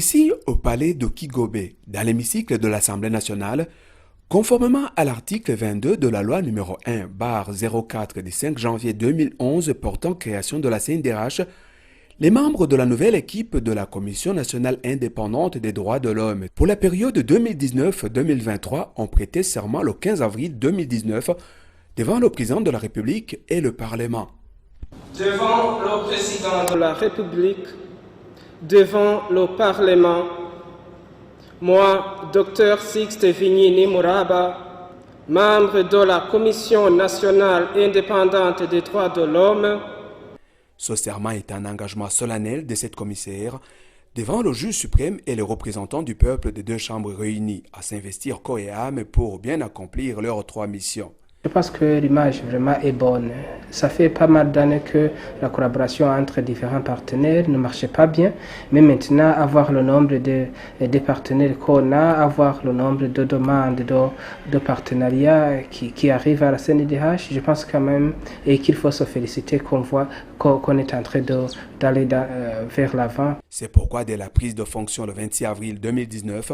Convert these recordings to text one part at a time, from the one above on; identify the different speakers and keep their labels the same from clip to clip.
Speaker 1: Ici, au palais de Kigobe, dans l'hémicycle de l'Assemblée nationale, conformément à l'article 22 de la loi numéro 1/04 du 5 janvier 2011 portant création de la CNDH, les membres de la nouvelle équipe de la Commission nationale indépendante des droits de l'homme pour la période 2019-2023 ont prêté serment le 15 avril 2019 devant le président de la République et le Parlement.
Speaker 2: Devant le président de la République, devant le Parlement, moi, Dr Sixte Vignini Mouraba, membre de la Commission nationale indépendante des droits de l'homme.
Speaker 1: Ce serment est un engagement solennel de cette commissaire devant le juge suprême et les représentants du peuple des deux chambres réunies à s'investir corps et âme pour bien accomplir leurs trois missions.
Speaker 3: Je pense que l'image vraiment est bonne. Ça fait pas mal d'années que la collaboration entre différents partenaires ne marchait pas bien, mais maintenant avoir le nombre de partenaires qu'on a, avoir le nombre de demandes de partenariat qui arrivent à la CNDH, je pense quand même et qu'il faut se féliciter qu'on voit qu'on est en train d'aller vers l'avant.
Speaker 1: C'est pourquoi dès la prise de fonction le 26 avril 2019,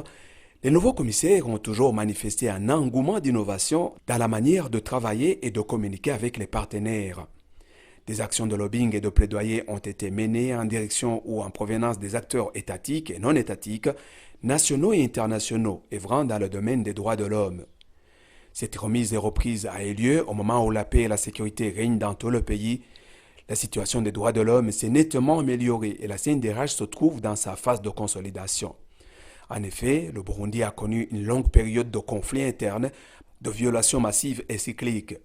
Speaker 1: les nouveaux commissaires ont toujours manifesté un engouement d'innovation dans la manière de travailler et de communiquer avec les partenaires. Des actions de lobbying et de plaidoyer ont été menées en direction ou en provenance des acteurs étatiques et non étatiques, nationaux et internationaux, œuvrant dans le domaine des droits de l'homme. Cette remise et reprise a eu lieu au moment où la paix et la sécurité règnent dans tout le pays. La situation des droits de l'homme s'est nettement améliorée et la CNDH se trouve dans sa phase de consolidation. En effet, le Burundi a connu une longue période de conflits internes, de violations massives et cycliques.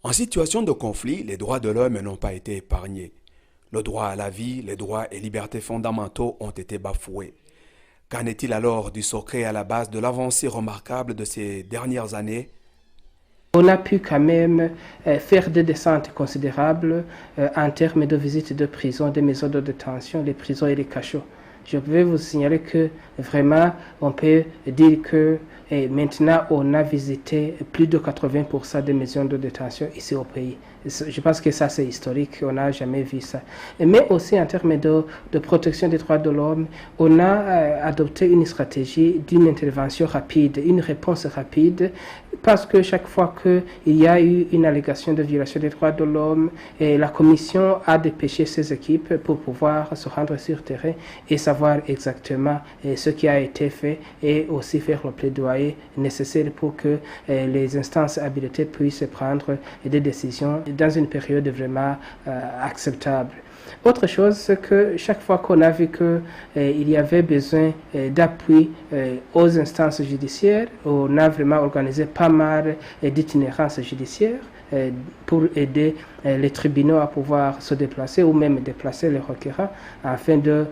Speaker 1: En situation de conflit, les droits de l'homme n'ont pas été épargnés. Le droit à la vie, les droits et libertés fondamentaux ont été bafoués. Qu'en est-il alors du secret à la base de l'avancée remarquable de ces dernières années ?
Speaker 3: On a pu quand même faire des descentes considérables en termes de visite de prison, des maisons de détention, les prisons et les cachots. Je vais vous signaler que vraiment, on peut dire que maintenant, on a visité plus de 80% des maisons de détention ici au pays. Je pense que ça, c'est historique, on n'a jamais vu ça. Mais aussi en termes de protection des droits de l'homme, on a adopté une stratégie d'une intervention rapide, une réponse rapide, parce que chaque fois qu'il y a eu une allégation de violation des droits de l'homme, la Commission a dépêché ses équipes pour pouvoir se rendre sur terrain et savoir exactement ce qui a été fait et aussi faire le plaidoyer nécessaire pour que les instances habilitées puissent prendre des décisions dans une période vraiment acceptable. Autre chose, c'est que chaque fois qu'on a vu qu'il y avait besoin d'appui aux instances judiciaires, on a vraiment organisé pas mal d'itinérances judiciaires pour aider les tribunaux à pouvoir se déplacer ou même déplacer les requérants afin de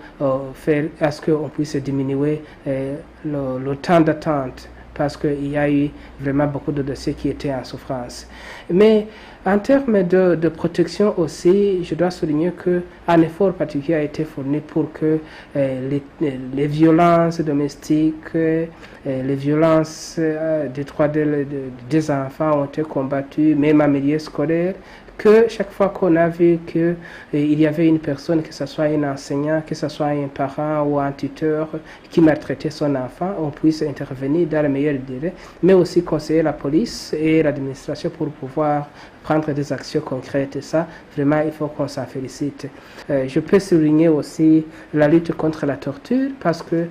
Speaker 3: faire à ce qu'on puisse diminuer le temps d'attente, parce qu'il y a eu vraiment beaucoup de dossiers qui étaient en souffrance. Mais en termes de protection aussi, je dois souligner qu'un effort particulier a été fourni pour que les violences domestiques, les violences des droits des enfants ont été combattues, même en milieu scolaire, que chaque fois qu'on a vu qu'il y avait une personne, que ce soit un enseignant, que ce soit un parent ou un tuteur qui maltraitait son enfant, on puisse intervenir dans le meilleur délai, mais aussi conseiller la police et l'administration pour pouvoir prendre des actions concrètes. Et ça, vraiment, il faut qu'on s'en félicite. Je peux souligner aussi la lutte contre la torture, parce que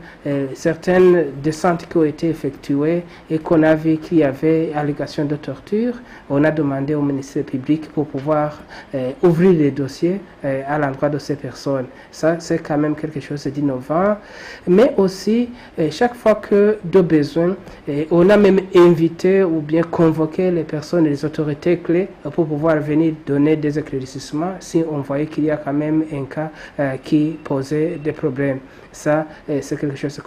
Speaker 3: certaines descentes qui ont été effectuées et qu'on a vu qu'il y avait allégation de torture, on a demandé au ministère public pour pouvoir ouvrir les dossiers à l'endroit de ces personnes. Ça, c'est quand même quelque chose d'innovant. Mais aussi, chaque fois que de besoin, on a même invité ou bien convoqué les personnes et les autorités clés pour pouvoir venir donner des éclaircissements si on voyait qu'il y a quand même un cas qui posait des problèmes. Ça, c'est quelque chose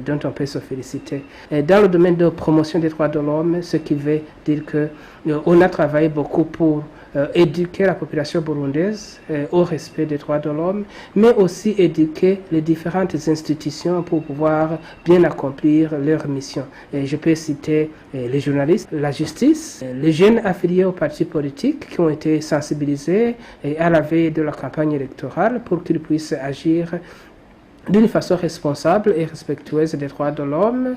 Speaker 3: dont on peut se féliciter. Dans le domaine de promotion des droits de l'homme, ce qui veut dire qu'on a travaillé beaucoup pour éduquer la population burundaise au respect des droits de l'homme, mais aussi éduquer les différentes institutions pour pouvoir bien accomplir leur mission. Et je peux citer les journalistes, la justice, les jeunes affiliés aux partis politiques qui ont été sensibilisés à la veille de la campagne électorale pour qu'ils puissent agir d'une façon responsable et respectueuse des droits de l'homme.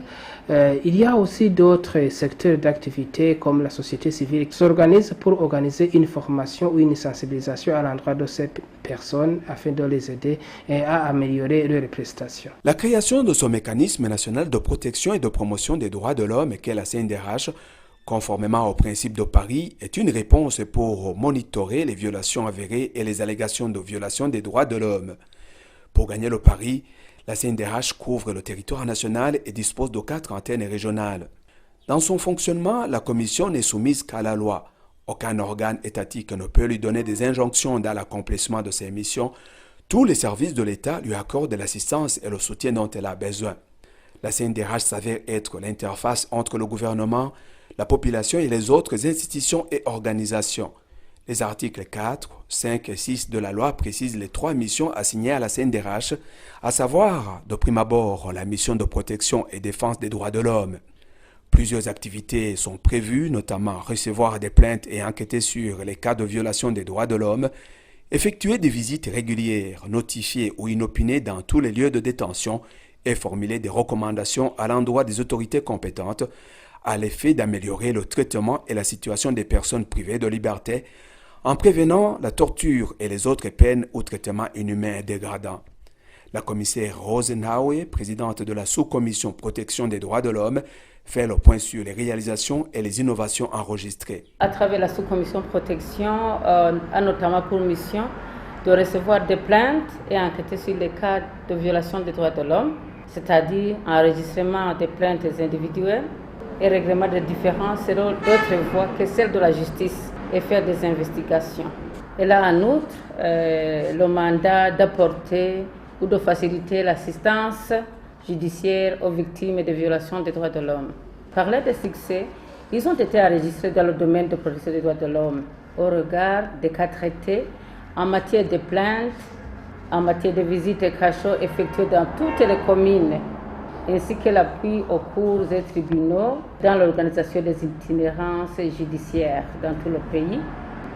Speaker 3: Il y a aussi d'autres secteurs d'activité comme la société civile qui s'organisent pour organiser une formation ou une sensibilisation à l'endroit de ces personnes afin de les aider et à améliorer leurs prestations.
Speaker 1: La création de ce mécanisme national de protection et de promotion des droits de l'homme qu'est la CNDH, conformément au principe de Paris, est une réponse pour monitorer les violations avérées et les allégations de violation des droits de l'homme. Pour gagner le pari, la CNDH couvre le territoire national et dispose de 4 antennes régionales. Dans son fonctionnement, la commission n'est soumise qu'à la loi. Aucun organe étatique ne peut lui donner des injonctions dans l'accomplissement de ses missions. Tous les services de l'État lui accordent l'assistance et le soutien dont elle a besoin. La CNDH s'avère être l'interface entre le gouvernement, la population et les autres institutions et organisations. Les articles 4, 5 et 6 de la loi précisent les 3 missions assignées à la CNDH, à savoir, de prime abord, la mission de protection et défense des droits de l'homme. Plusieurs activités sont prévues, notamment recevoir des plaintes et enquêter sur les cas de violation des droits de l'homme, effectuer des visites régulières, notifier ou inopiner dans tous les lieux de détention et formuler des recommandations à l'endroit des autorités compétentes à l'effet d'améliorer le traitement et la situation des personnes privées de liberté en prévenant la torture et les autres peines ou traitements inhumains et dégradants. La commissaire Rosenhaue, présidente de la sous-commission protection des droits de l'homme, fait le point sur les réalisations et les innovations enregistrées.
Speaker 4: À travers la sous-commission protection, a notamment pour mission de recevoir des plaintes et enquêter sur les cas de violation des droits de l'homme, c'est-à-dire enregistrement des plaintes individuelles et règlement des différends selon d'autres voies que celle de la justice et faire des investigations. Et là, en outre, le mandat d'apporter ou de faciliter l'assistance judiciaire aux victimes de violations des droits de l'homme. Par l'aide des succès, ils ont été enregistrés dans le domaine de protection des droits de l'homme au regard des cas traités en matière de plaintes, en matière de visites et cachots effectués dans toutes les communes, ainsi que l'appui aux cours et tribunaux dans l'organisation des itinérances judiciaires dans tout le pays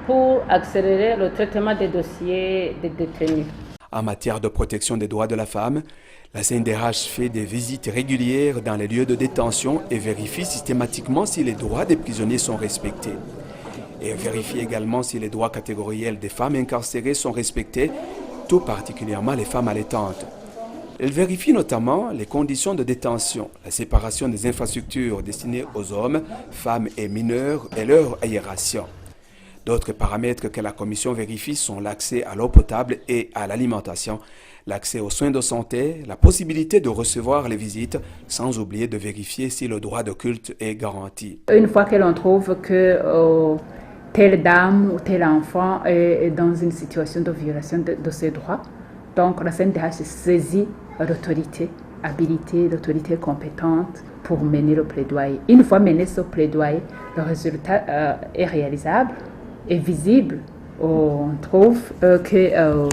Speaker 4: pour accélérer le traitement des dossiers des détenus.
Speaker 1: En matière de protection des droits de la femme, la CNDH fait des visites régulières dans les lieux de détention et vérifie systématiquement si les droits des prisonniers sont respectés. Et vérifie également si les droits catégoriels des femmes incarcérées sont respectés, tout particulièrement les femmes allaitantes. Elle vérifie notamment les conditions de détention, la séparation des infrastructures destinées aux hommes, femmes et mineurs et leur aération. D'autres paramètres que la commission vérifie sont l'accès à l'eau potable et à l'alimentation, l'accès aux soins de santé, la possibilité de recevoir les visites, sans oublier de vérifier si le droit de culte est garanti.
Speaker 5: Une fois que l'on trouve que telle dame ou tel enfant est dans une situation de violation de ses droits, donc la CNDH saisit l'autorité habilitée, l'autorité compétente pour mener le plaidoyer. Une fois mené ce plaidoyer, le résultat est réalisable et visible. On trouve que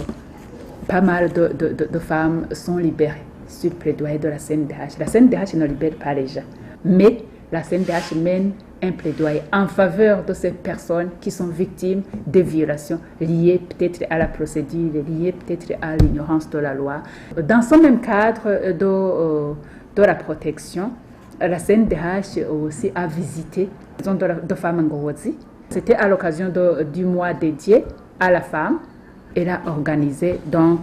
Speaker 5: pas mal de femmes sont libérées sur le plaidoyer de la CNDH. La CNDH ne libère pas les gens, mais la CNDH mène un plaidoyer en faveur de ces personnes qui sont victimes de violations liées peut-être à la procédure, liées peut-être à l'ignorance de la loi. Dans ce même cadre de la protection, la CNDH aussi a visité la maison de femmes Ngozi. C'était à l'occasion du mois dédié à la femme. Elle a organisé donc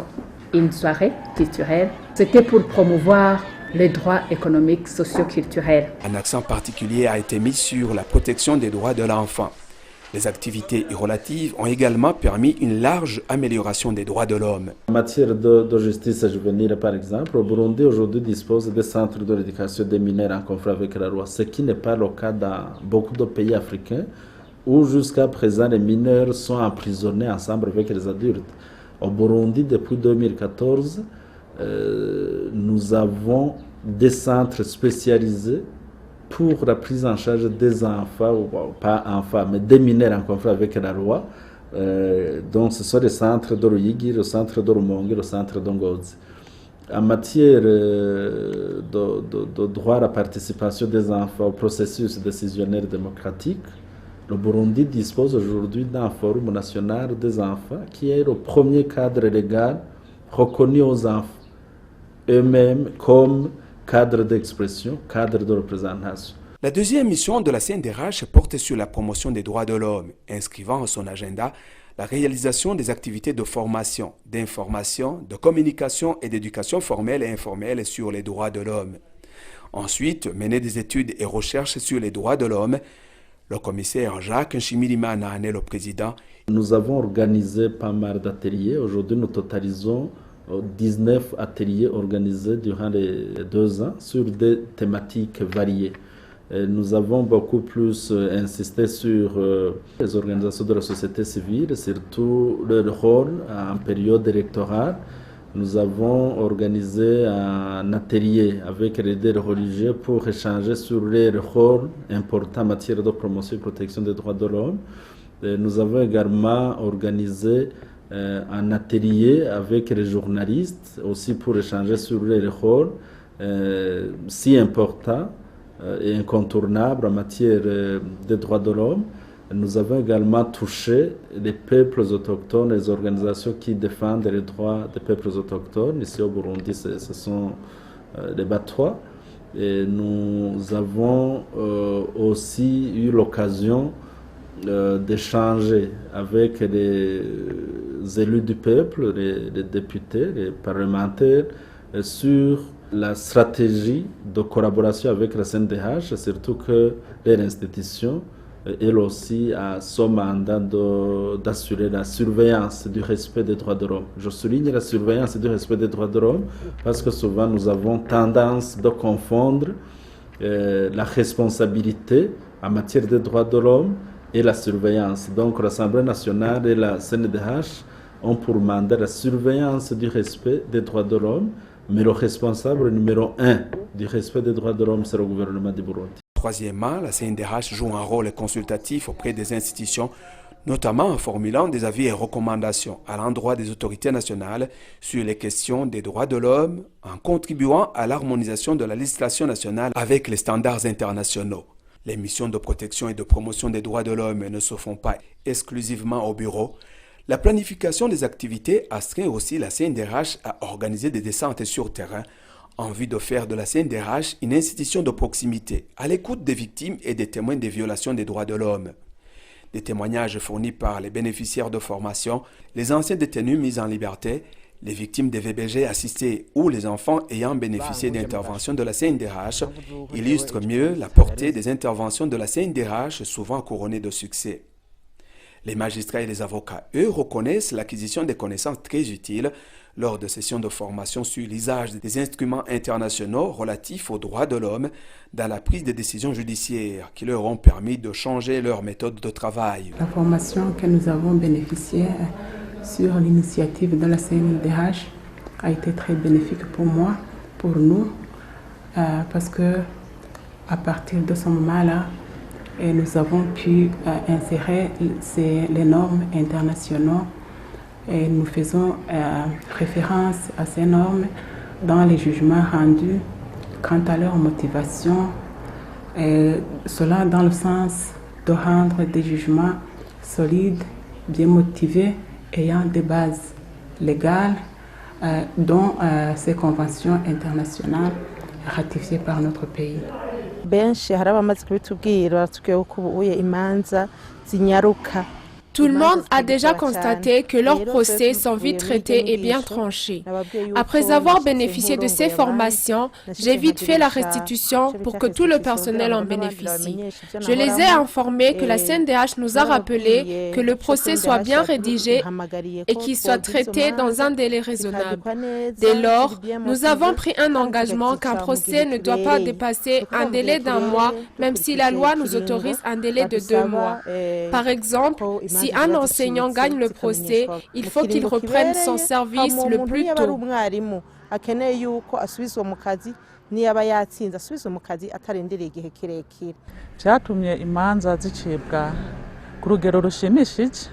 Speaker 5: une soirée culturelle. C'était pour promouvoir les droits économiques, socio-culturels.
Speaker 1: Un accent particulier a été mis sur la protection des droits de l'enfant. Les activités relatives ont également permis une large amélioration des droits de l'homme.
Speaker 6: En matière de justice juvénile, par exemple, le Burundi aujourd'hui dispose des centres de l'éducation des mineurs en conflit avec la loi, ce qui n'est pas le cas dans beaucoup de pays africains où jusqu'à présent les mineurs sont emprisonnés ensemble avec les adultes. Au Burundi, depuis 2014, nous avons des centres spécialisés pour la prise en charge des enfants, ou pas enfants, mais des mineurs en conflit avec la loi. Donc ce sont les centres de Ruyigi, le centre de Rumonge, le centre de Ngozi. En matière de droit à la participation des enfants au processus décisionnaire démocratique, le Burundi dispose aujourd'hui d'un forum national des enfants qui est le premier cadre légal reconnu aux enfants. eux-mêmes comme cadre d'expression, cadre de représentation.
Speaker 1: La deuxième mission de la CNDH porte sur la promotion des droits de l'homme, inscrivant en son agenda la réalisation des activités de formation, d'information, de communication et d'éducation formelle et informelle sur les droits de l'homme. Ensuite, mener des études et recherches sur les droits de l'homme. Le commissaire Jacques Nshimirimana en est le président.
Speaker 6: Nous avons organisé pas mal d'ateliers. Aujourd'hui, nous totalisons 19 ateliers organisés durant les 2 ans sur des thématiques variées. Nous avons beaucoup plus insisté sur les organisations de la société civile, surtout leur rôle en période électorale. Nous avons organisé un atelier avec les leaders religieux pour échanger sur leur rôle important en matière de promotion et protection des droits de l'homme. Nous avons également organisé un atelier avec les journalistes aussi pour échanger sur leur rôle si important et incontournable en matière des droits de l'homme. Nous avons également touché les peuples autochtones, les organisations qui défendent les droits des peuples autochtones. Ici au Burundi, ce sont les Batwa. Et nous avons aussi eu l'occasion d'échanger avec les élus du peuple, les députés, les parlementaires, sur la stratégie de collaboration avec la CNDH, surtout que les institutions, elle aussi a son mandat d'assurer la surveillance du respect des droits de l'homme. Je souligne la surveillance du respect des droits de l'homme parce que souvent nous avons tendance de confondre la responsabilité en matière des droits de l'homme et la surveillance. Donc l'Assemblée nationale et la CNDH ont pour mandat la surveillance du respect des droits de l'homme, mais le responsable numéro 1 du respect des droits de l'homme, c'est le gouvernement du Burundi.
Speaker 1: Troisièmement, la CNDH joue un rôle consultatif auprès des institutions, notamment en formulant des avis et recommandations à l'endroit des autorités nationales sur les questions des droits de l'homme, en contribuant à l'harmonisation de la législation nationale avec les standards internationaux. Les missions de protection et de promotion des droits de l'homme ne se font pas exclusivement au bureau. La planification des activités astreint aussi la CNDH à organiser des descentes sur terrain en vue de faire de la CNDH une institution de proximité à l'écoute des victimes et des témoins des violations des droits de l'homme. Des témoignages fournis par les bénéficiaires de formation, les anciens détenus mis en liberté, les victimes des VBG assistées ou les enfants ayant bénéficié d'interventions de la CNDH illustrent mieux la portée des interventions de la CNDH, souvent couronnées de succès. Les magistrats et les avocats, eux, reconnaissent l'acquisition des connaissances très utiles lors de sessions de formation sur l'usage des instruments internationaux relatifs aux droits de l'homme dans la prise de décisions judiciaires qui leur ont permis de changer leur méthode de travail.
Speaker 7: La formation que nous avons bénéficiée sur l'initiative de la CNDH a été très bénéfique pour moi, pour nous, parce que à partir de ce moment-là, nous avons pu insérer les normes internationales et nous faisons référence à ces normes dans les jugements rendus quant à leur motivation, et cela dans le sens de rendre des jugements solides, bien motivés, ayant des bases légales, dont ces conventions internationales ratifiées par notre pays.
Speaker 8: Tout le monde a déjà constaté que leurs procès sont vite traités et bien tranchés. Après avoir bénéficié de ces formations, j'ai vite fait la restitution pour que tout le personnel en bénéficie. Je les ai informés que la CNDH nous a rappelé que le procès soit bien rédigé et qu'il soit traité dans un délai raisonnable. Dès lors, nous avons pris un engagement qu'un procès ne doit pas dépasser un délai d'1 mois, même si la loi nous autorise un délai de 2 mois. Par exemple, si un enseignant gagne le procès, il faut qu'il reprenne son service le plus tôt.
Speaker 9: Cyatumye imanza zicibwa ku rugero rushimishije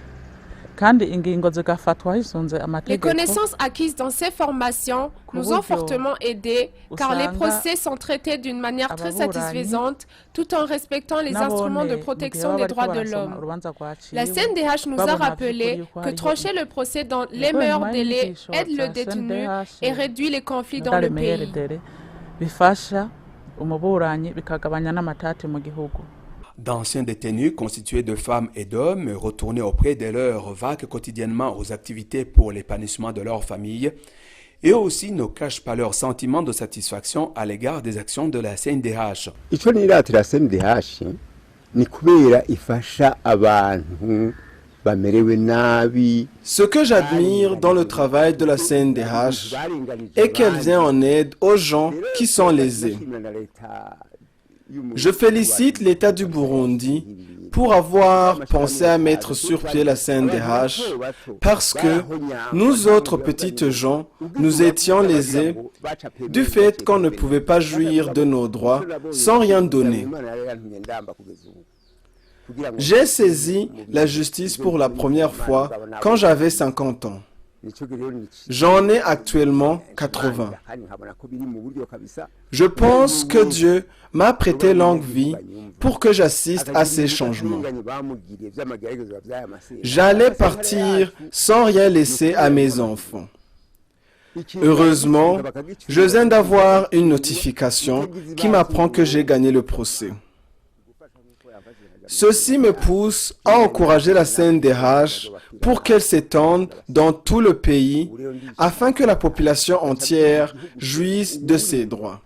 Speaker 8: Les connaissances acquises dans ces formations nous ont fortement aidés car les procès sont traités d'une manière très satisfaisante tout en respectant les instruments de protection des droits de l'homme. La CNDH nous a rappelé que trancher le procès dans les meilleurs délais aide le détenu et réduit les conflits dans le pays.
Speaker 1: D'anciens détenus constitués de femmes et d'hommes retournés auprès de leurs vagues quotidiennement aux activités pour l'épanouissement de leur famille et aussi ne cachent pas leur sentiment de satisfaction à l'égard des actions de la CNDH.
Speaker 2: Ce que j'admire dans le travail de la CNDH est qu'elle vient en aide aux gens qui sont lésés. Je félicite l'État du Burundi pour avoir pensé à mettre sur pied la CNDH parce que nous autres petites gens, nous étions lésés du fait qu'on ne pouvait pas jouir de nos droits sans rien donner. J'ai saisi la justice pour la première fois quand j'avais 50 ans. J'en ai actuellement 80. Je pense que Dieu m'a prêté longue vie pour que j'assiste à ces changements. J'allais partir sans rien laisser à mes enfants. Heureusement, je viens d'avoir une notification qui m'apprend que j'ai gagné le procès. Ceci me pousse à encourager la CNDH pour qu'elle s'étende dans tout le pays afin que la population entière jouisse de ses droits.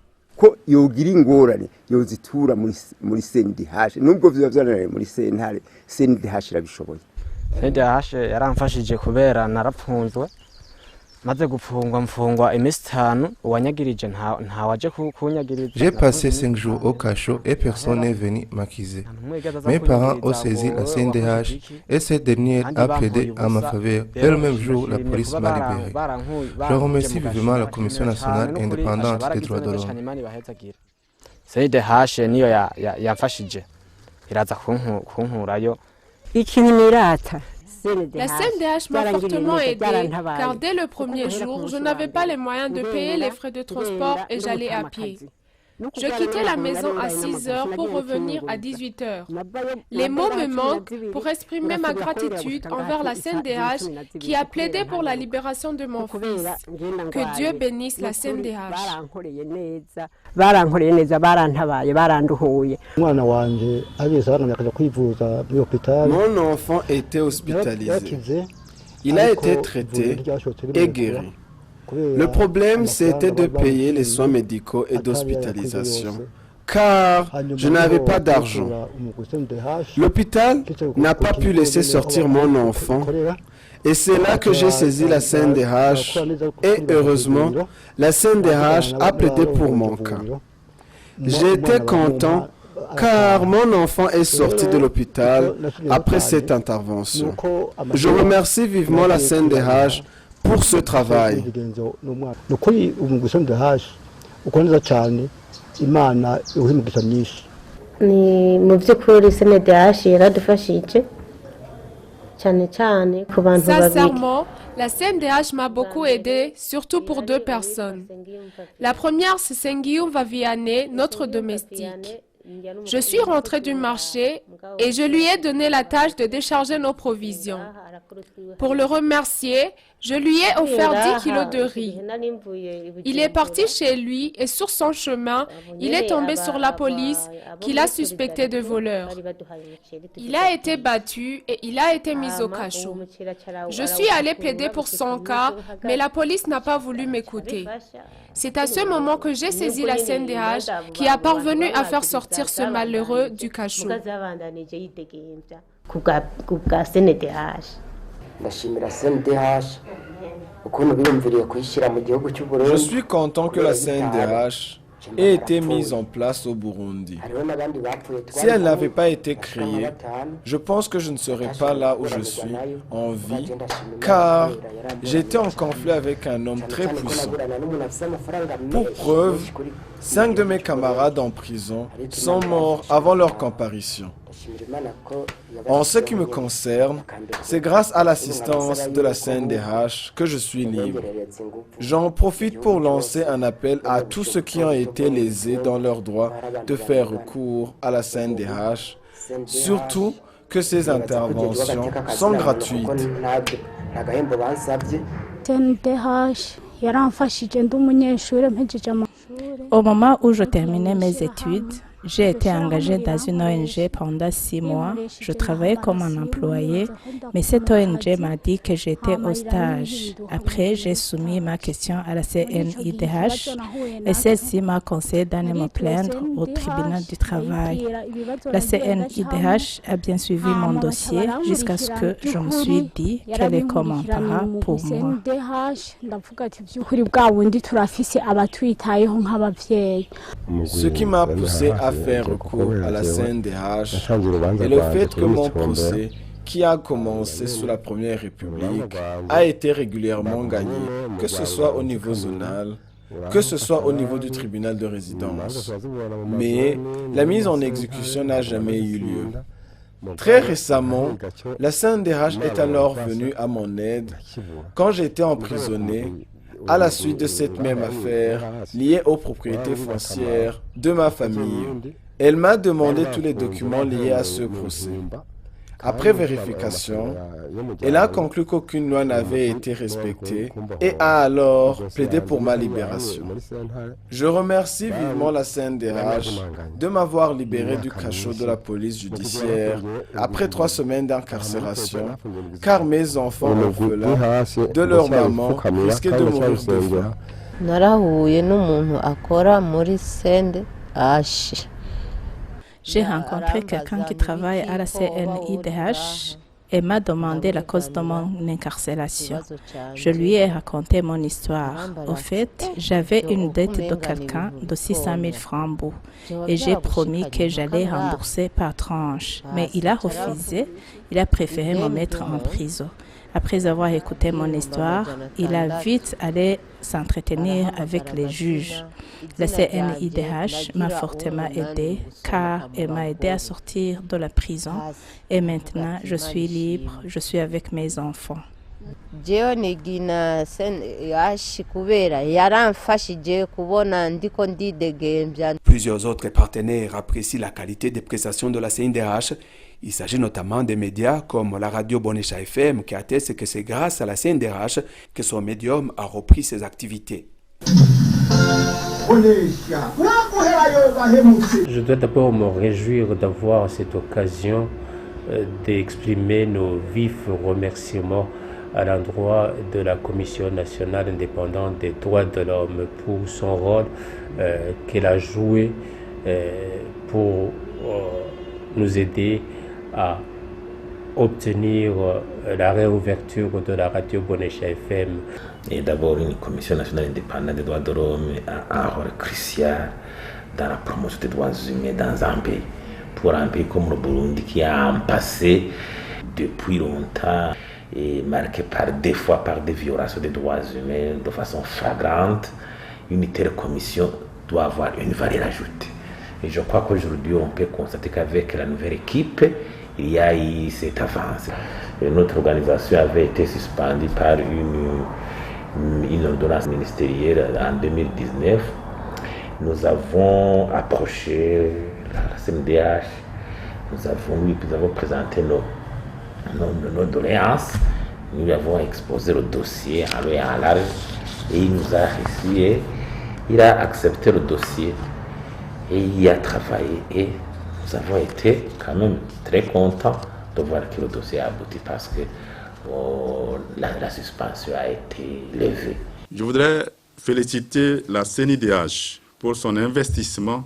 Speaker 9: J'ai passé 5 jours au cachot et personne n'est venu m'accuser. Mes parents ont saisi la CNDH et cette dernière a plaidé à ma faveur et le même jour la police m'a libéré. Je remercie vivement la Commission nationale indépendante des droits de l'homme.
Speaker 10: CNDH niyo yamfashije iraza kunkurayo.
Speaker 8: La CNDH m'a fortement aidé car dès le premier jour, je n'avais pas les moyens de payer les frais de transport et j'allais à pied. Je quittais la maison à 6 heures pour revenir à 18 heures. Les mots me manquent pour exprimer ma gratitude envers la CNDH qui a plaidé pour la libération de mon fils. Que Dieu bénisse la CNDH.
Speaker 2: Mon enfant était hospitalisé. Il a été traité et guéri. Le problème, c'était de payer les soins médicaux et d'hospitalisation, car je n'avais pas d'argent. L'hôpital n'a pas pu laisser sortir mon enfant, et c'est là que j'ai saisi la CNDH, et heureusement, la CNDH a plaidé pour mon cas. J'étais content, car mon enfant est sorti de l'hôpital après cette intervention. Je remercie vivement la CNDH pour ce travail.
Speaker 8: Sincèrement, la CNDH m'a beaucoup aidé, surtout pour 2 personnes. La première, c'est Sengium Vaviane, notre domestique. Je suis rentrée du marché et je lui ai donné la tâche de décharger nos provisions. Pour le remercier, je lui ai offert 10 kilos de riz. Il est parti chez lui et sur son chemin, il est tombé sur la police qui l'a suspecté de voleur. Il a été battu et il a été mis au cachot. Je suis allée plaider pour son cas, mais la police n'a pas voulu m'écouter. C'est à ce moment que j'ai saisi la CNDH qui a parvenu à faire sortir ce malheureux du cachot.
Speaker 2: Je suis content que la CNDH ait été mise en place au Burundi. Si elle n'avait pas été créée, je pense que je ne serais pas là où je suis, en vie, car j'étais en conflit avec un homme très puissant. Pour preuve, 5 de mes camarades en prison sont morts avant leur comparution. En ce qui me concerne, c'est grâce à l'assistance de la CNDH que je suis libre. J'en profite pour lancer un appel à tous ceux qui ont été lésés dans leur droit de faire recours à la CNDH, surtout que ces interventions sont gratuites.
Speaker 11: Au moment où je terminais mes études, j'ai été engagée dans une ONG pendant 6 mois. Je travaillais comme un employé, mais cette ONG m'a dit que j'étais au stage. Après, j'ai soumis ma question à la CNIDH et celle-ci m'a conseillé d'aller me plaindre au tribunal du travail. La CNIDH a bien suivi mon dossier jusqu'à ce que je me suis dit qu'elle est comme un parent pour moi.
Speaker 2: Ce qui m'a poussé à faire recours à la CNDH et le fait que mon procès, qui a commencé sous la Première République, a été régulièrement gagné, que ce soit au niveau zonal, que ce soit au niveau du tribunal de résidence. Mais la mise en exécution n'a jamais eu lieu. Très récemment, la CNDH est alors venue à mon aide quand j'étais emprisonné à la suite de cette même affaire liée aux propriétés foncières de ma famille. Elle m'a demandé tous les documents liés à ce procès. Après vérification, elle a conclu qu'aucune loi n'avait été respectée et a alors plaidé pour ma libération. Je remercie vivement la CNDH de m'avoir libéré du cachot de la police judiciaire après 3 semaines d'incarcération, car mes enfants orphelins de leur maman risquaient de mourir de faim.
Speaker 11: J'ai rencontré quelqu'un qui travaille à la CNIDH et m'a demandé la cause de mon incarcération. Je lui ai raconté mon histoire. Au fait, j'avais une dette de quelqu'un de 600 000 francs et j'ai promis que j'allais rembourser par tranche. Mais il a refusé, il a préféré me mettre en prison. Après avoir écouté mon histoire, il a vite allé s'entretenir avec les juges. La CNIDH m'a fortement aidé car elle m'a aidé à sortir de la prison et maintenant je suis libre, je suis avec mes enfants.
Speaker 1: Plusieurs autres partenaires apprécient la qualité des prestations de la CNDH. Il s'agit notamment des médias comme la radio Bonesha FM qui atteste que c'est grâce à la CNDH que son médium a repris ses activités.
Speaker 12: Je dois d'abord me réjouir d'avoir cette occasion d'exprimer nos vifs remerciements à l'endroit de la Commission nationale indépendante des droits de l'homme pour son rôle qu'elle a joué pour nous aider à obtenir la réouverture de la radio Bonesha FM.
Speaker 13: Et d'abord, une commission nationale indépendante des droits de l'homme a un rôle crucial dans la promotion des droits humains dans un pays. Pour un pays comme le Burundi qui a un passé depuis longtemps et marqué des fois par des violations des droits humains de façon flagrante, une telle commission doit avoir une valeur ajoutée. Et je crois qu'aujourd'hui, on peut constater qu'avec la nouvelle équipe, il y a eu cette avance. Et notre organisation avait été suspendue par une ordonnance ministérielle en 2019. Nous avons approché la CNDH, nous avons présenté nos doléances, nous lui avons exposé le dossier en long et en large et il nous a reçu et il a accepté le dossier et il y a travaillé et nous avons été quand même très contents de voir que le dossier a abouti parce que la suspension a été levée.
Speaker 14: Je voudrais féliciter la CNIDH pour son investissement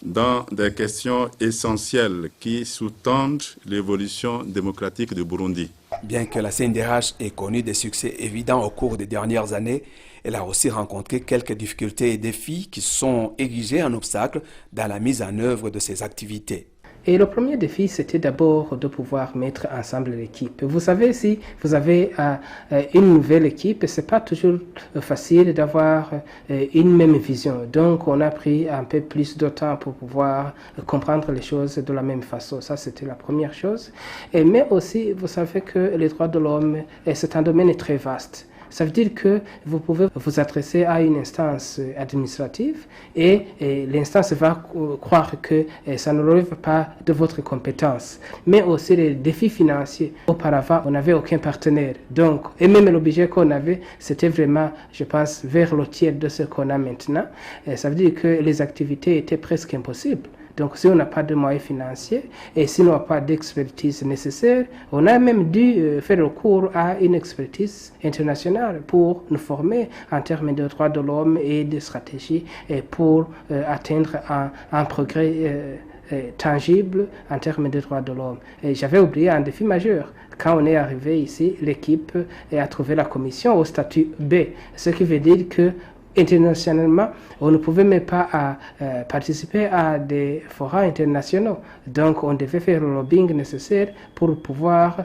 Speaker 14: dans des questions essentielles qui sous-tendent l'évolution démocratique du Burundi.
Speaker 1: Bien que la CNDH ait connu des succès évidents au cours des dernières années, elle a aussi rencontré quelques difficultés et défis qui sont érigés en obstacle dans la mise en œuvre de ses activités.
Speaker 3: Et le premier défi, c'était d'abord de pouvoir mettre ensemble l'équipe. Vous savez, si vous avez une nouvelle équipe, c'est pas toujours facile d'avoir une même vision. Donc, on a pris un peu plus de temps pour pouvoir comprendre les choses de la même façon. Ça, c'était la première chose. Mais aussi, vous savez que les droits de l'homme, c'est un domaine très vaste. Ça veut dire que vous pouvez vous adresser à une instance administrative et l'instance va croire que ça ne relève pas de votre compétence. Mais aussi les défis financiers. Auparavant, on n'avait aucun partenaire. Donc, et même le budget qu'on avait, c'était vraiment, je pense, vers le tiers de ce qu'on a maintenant. Ça veut dire que les activités étaient presque impossibles. Donc, si on n'a pas de moyens financiers et si on n'a pas d'expertise nécessaire, on a même dû faire recours à une expertise internationale pour nous former en termes de droits de l'homme et de stratégie et pour atteindre un progrès tangible en termes de droits de l'homme. Et j'avais oublié un défi majeur. Quand on est arrivé ici, l'équipe a trouvé la commission au statut B, ce qui veut dire que internationalement, on ne pouvait même pas participer à des forums internationaux. Donc, on devait faire le lobbying nécessaire pour pouvoir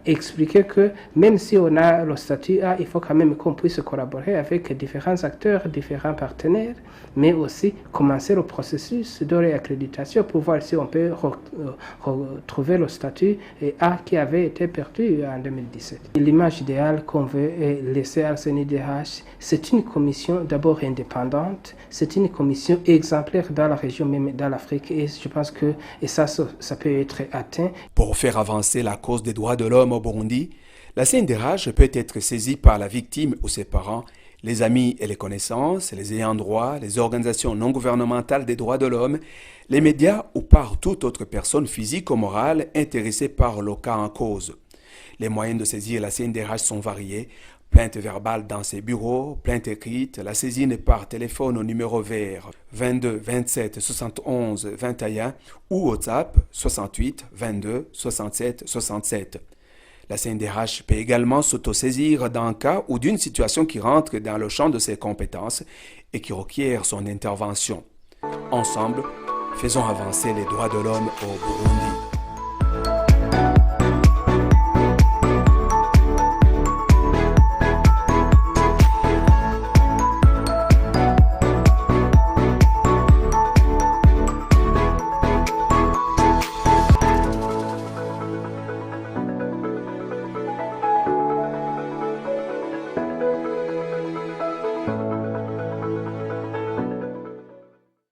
Speaker 3: expliquer que même si on a le statut A, il faut quand même qu'on puisse collaborer avec différents acteurs, différents partenaires, mais aussi commencer le processus de réaccréditation pour voir si on peut retrouver le statut A qui avait été perdu en 2017. L'image idéale qu'on veut laisser à la CNIDH, c'est une commission d'abord indépendante, c'est une commission exemplaire dans la région, même dans l'Afrique, et je pense que ça peut être atteint.
Speaker 1: Pour faire avancer la cause des droits de l'homme au Burundi, la CNDH peut être saisie par la victime ou ses parents, les amis et les connaissances, les ayants droit, les organisations non gouvernementales des droits de l'homme, les médias ou par toute autre personne physique ou morale intéressée par le cas en cause. Les moyens de saisir la CNDH sont variés. Plainte verbale dans ses bureaux, plainte écrite, la saisine par téléphone au numéro vert 22 27 71 21 ou WhatsApp 68 22 67 67. La CNDH peut également s'autosaisir d'un cas ou d'une situation qui rentre dans le champ de ses compétences et qui requiert son intervention. Ensemble, faisons avancer les droits de l'homme au Burundi.